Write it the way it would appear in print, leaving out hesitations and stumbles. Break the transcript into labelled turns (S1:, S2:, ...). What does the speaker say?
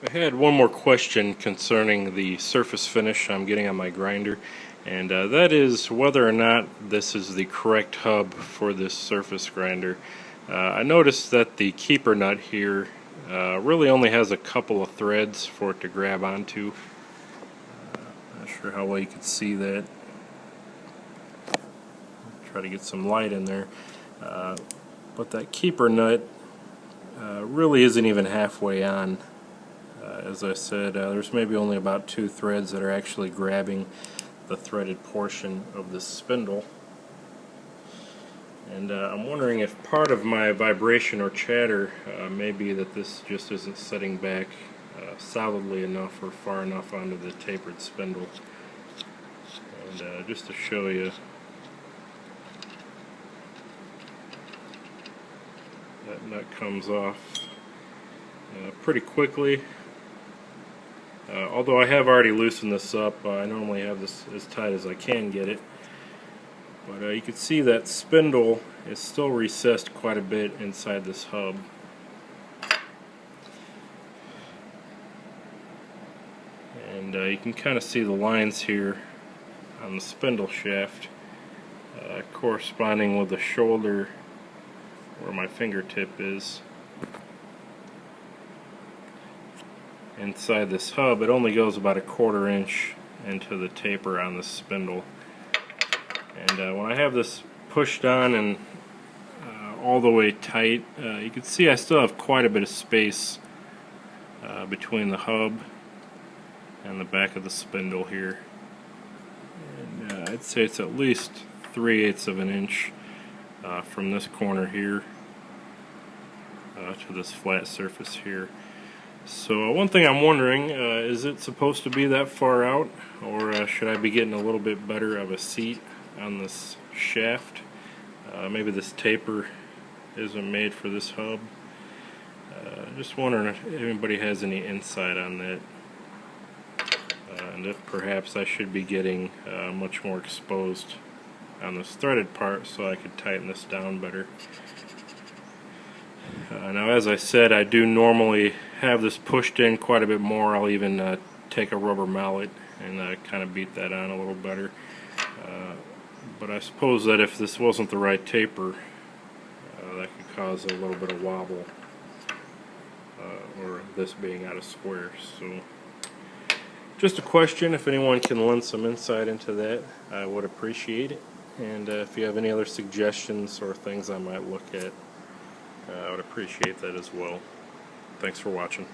S1: I had one more question concerning the surface finish I'm getting on my grinder, and that is whether or not this is the correct hub for this surface grinder. I noticed that the keeper nut here really only has a couple of threads for it to grab onto. Not sure how well you can see that. Try to get some light in there. But that keeper nut really isn't even halfway on. As I said, there's maybe only about 2 threads that are actually grabbing the threaded portion of the spindle. And I'm wondering if part of my vibration or chatter may be that this just isn't setting back solidly enough or far enough onto the tapered spindle. And just to show you, that nut comes off pretty quickly. Although I have already loosened this up, I normally have this as tight as I can get it. But you can see that spindle is still recessed quite a bit inside this hub. And you can kind of see the lines here on the spindle shaft corresponding with the shoulder where my fingertip is. Inside this hub, it only goes about 1/4 inch into the taper on the spindle. And when I have this pushed on and all the way tight, you can see I still have quite a bit of space between the hub and the back of the spindle here. And I'd say it's at least 3/8 of an inch from this corner here to this flat surface here. So one thing I'm wondering, is it supposed to be that far out, or should I be getting a little bit better of a seat on this shaft? Maybe this taper isn't made for this hub. Just wondering if anybody has any insight on that, and if perhaps I should be getting much more exposed on this threaded part so I could tighten this down better. Now, as I said, I do normally have this pushed in quite a bit more. I'll even take a rubber mallet and kind of beat that on a little better. But I suppose that if this wasn't the right taper, that could cause a little bit of wobble, or this being out of square. So, just a question. If anyone can lend some insight into that, I would appreciate it. And if you have any other suggestions or things I might look at, I would appreciate that as well. Thanks for watching.